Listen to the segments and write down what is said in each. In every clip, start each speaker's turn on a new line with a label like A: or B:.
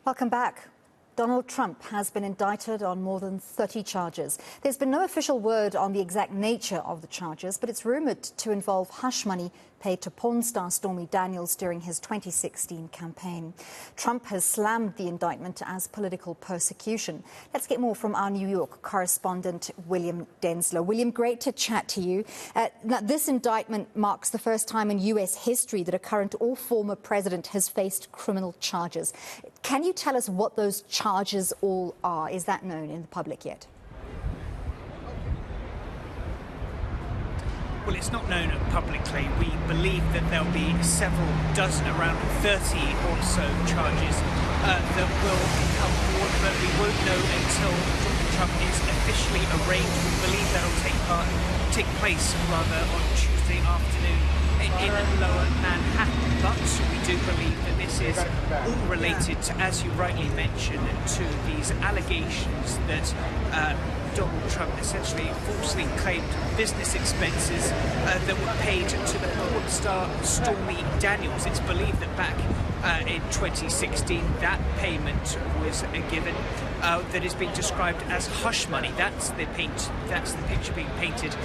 A: Welcome back. Donald Trump has been indicted on more than 30 charges. There's been no official word on the exact nature of the charges, but it's rumoured to involve hush money paid to porn star Stormy Daniels during his 2016 campaign. Trump has slammed the indictment as political persecution. Let's get more from our New York correspondent William Denselow. William, great to chat to you. Now, this indictment marks the first time in U.S. history that a current or former president has faced criminal charges. Can you tell us what those charges all are? Is that known in the public yet?
B: Well, it's not known publicly. We believe that there'll be several dozen, around 30 or so charges that will come forward, but we won't know until Donald Trump is officially arraigned. We believe that'll take place on Tuesday afternoon in Lower Manhattan. But we do believe that this is all related to, as you rightly mentioned, to these allegations that Donald Trump essentially falsely claimed business expenses that were paid to the porn star Stormy Daniels. It's believed that back in 2016 that payment was given that is being described as hush money. That's the picture being painted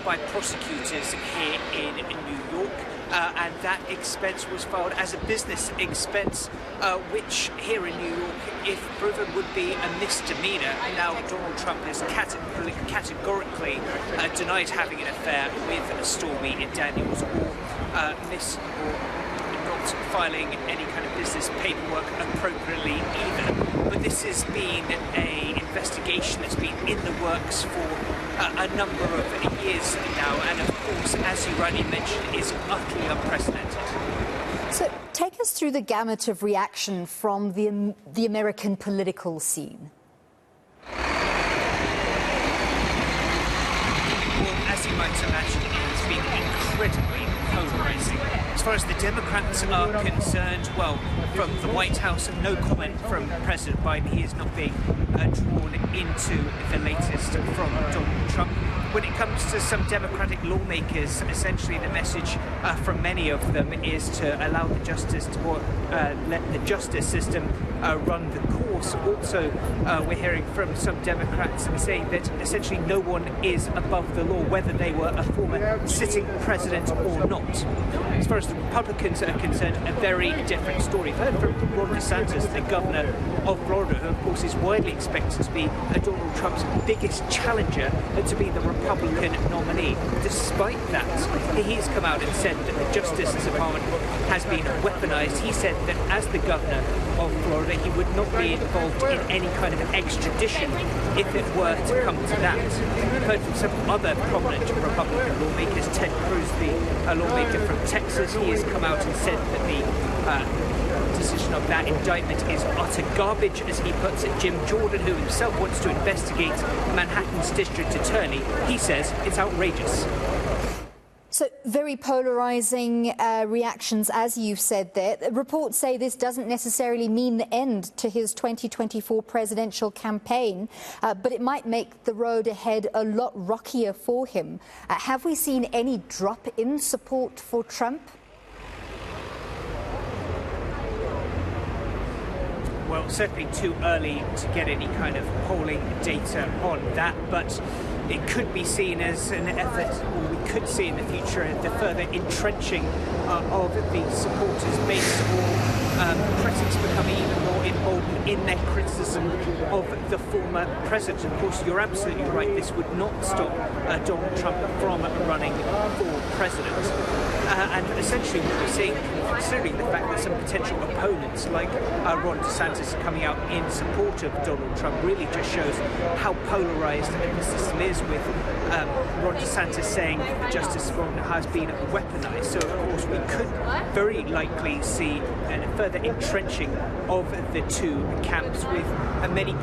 B: by prosecutors here in New York. And that expense was filed as a business expense, which here in New York, if proven, would be a misdemeanor. Now, Donald Trump has categorically denied having an affair with Stormy Daniels or not filing any kind of business paperwork appropriately either. But this has been an investigation that's been in the works for a number of years now, and of course, as you rightly mentioned, is utterly unprecedented.
A: So take us through the gamut of reaction from the American political scene.
B: Well, as you might imagine, it's been incredibly polarizing. As far as the Democrats are concerned, well, from the White House, no comment from President Biden. He is not being drawn into the latest from Donald Trump. When it comes to some Democratic lawmakers, essentially the message from many of them is to allow the justice to let the justice system run the course. Also, we're hearing from some Democrats saying that essentially no one is above the law, whether they were a former sitting president or not. As far as the Republicans are concerned, a very different story. We've heard from Ron DeSantis, the governor of Florida, who of course is widely expected to be Donald Trump's biggest challenger to be the Republican nominee. Despite that, he's come out and said that the Justice Department has been weaponized. He said that as the governor of Florida, he would not be involved in any kind of extradition if it were to come to that. We've heard from some other prominent Republican lawmakers. Ted Cruz, the lawmaker from Texas, he has come out and said that the decision of that indictment is utter garbage, as he puts it. Jim Jordan, who himself wants to investigate Manhattan's district attorney, he says it's outrageous.
A: So very polarizing reactions, as you've said there. Reports say this doesn't necessarily mean the end to his 2024 presidential campaign, but it might make the road ahead a lot rockier for him. Have we seen any drop in support for Trump?
B: Well, certainly too early to get any kind of polling data on that, but it could be seen as an effort, or we could see in the future, the further entrenching of the supporters base, or critics becoming even more emboldened in their criticism of the former president. Of course, you're absolutely right, this would not stop Donald Trump from running for president. And essentially what we're seeing, considering the fact that some potential opponents like Ron DeSantis coming out in support of Donald Trump, really just shows how polarized the system is, with Ron DeSantis saying the justice system has been weaponized. So of course we could very likely see a further entrenching of the two camps, with many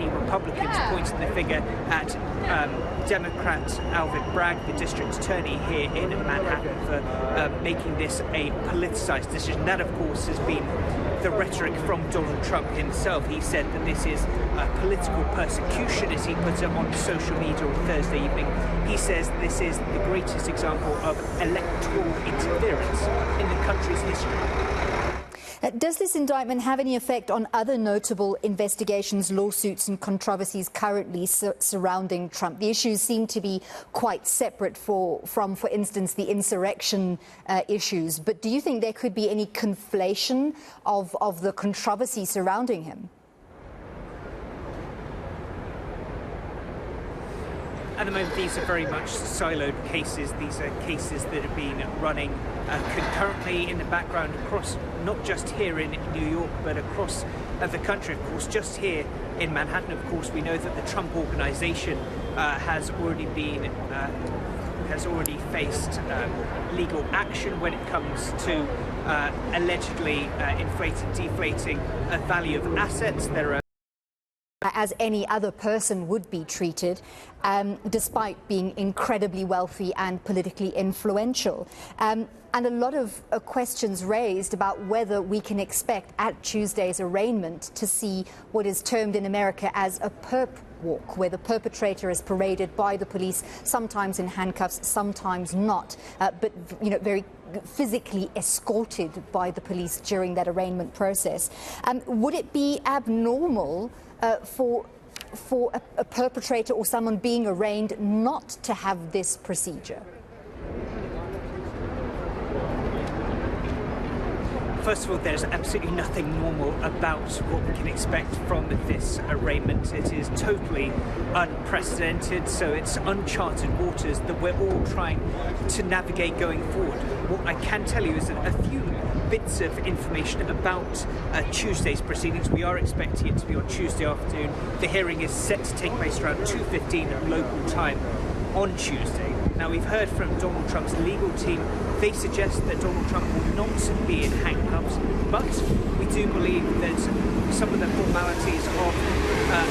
B: Republicans pointing the finger at Democrat Alvin Bragg, the district attorney here in Manhattan, for making this a politicized decision. That, of course, has been the rhetoric from Donald Trump himself. He said that this is political persecution, as he put it on social media on Thursday evening. He says this is the greatest example of electoral interference in the country's history.
A: Does this indictment have any effect on other notable investigations, lawsuits and controversies currently surrounding Trump? The issues seem to be quite separate from, for instance, the insurrection issues. But do you think there could be any conflation of the controversy surrounding him?
B: At the moment, these are very much siloed cases. These are cases that have been running concurrently in the background across, not just here in New York, but across the country. Of course, just here in Manhattan, of course, we know that the Trump organization has already faced legal action when it comes to allegedly inflating, deflating a value of assets. There are
A: as any other person would be treated, despite being incredibly wealthy and politically influential. And a lot of questions raised about whether we can expect at Tuesday's arraignment to see what is termed in America as a perp walk, where the perpetrator is paraded by the police, sometimes in handcuffs, sometimes not, but very physically escorted by the police during that arraignment process. Would it be abnormal for a perpetrator or someone being arraigned not to have this procedure?
B: First of all, there's absolutely nothing normal about what we can expect from this arraignment. It is totally unprecedented, so it's uncharted waters that we're all trying to navigate going forward. What I can tell you is that a few bits of information about Tuesday's proceedings. We are expecting it to be on Tuesday afternoon. The hearing is set to take place around 2:15 local time on Tuesday. Now, we've heard from Donald Trump's legal team. They suggest that Donald Trump will not be in handcuffs, but we do believe that some of the formalities of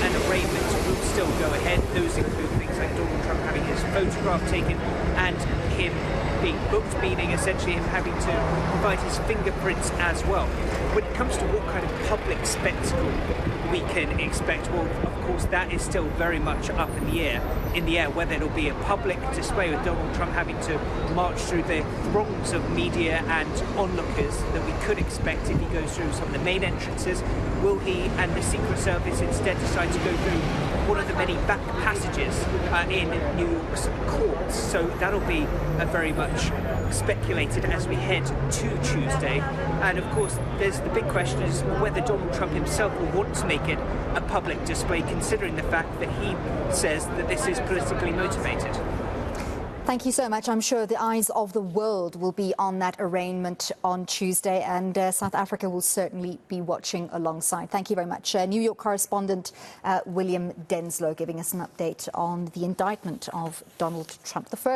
B: an arraignment will still go ahead. Those include things like Donald Trump having his photograph taken and him being booked, meaning essentially him having to provide his fingerprints as well. When it comes to what kind of public spectacle we can expect, well, of course, that is still very much up in the air, whether it'll be a public display with Donald Trump having to march through the throngs of media and onlookers that we could expect if he goes through some of the main entrances. Will he and the Secret Service instead decide to go through one of the many back passages in New York's courts? So that'll be very much speculated as we head to Tuesday. And of course, there's the big question is whether Donald Trump himself will want to make it a public display, considering the fact that he says that this is politically motivated.
A: Thank you so much. I'm sure the eyes of the world will be on that arraignment on Tuesday, and South Africa will certainly be watching alongside. Thank you very much. New York correspondent William Denselow giving us an update on the indictment of Donald Trump. The first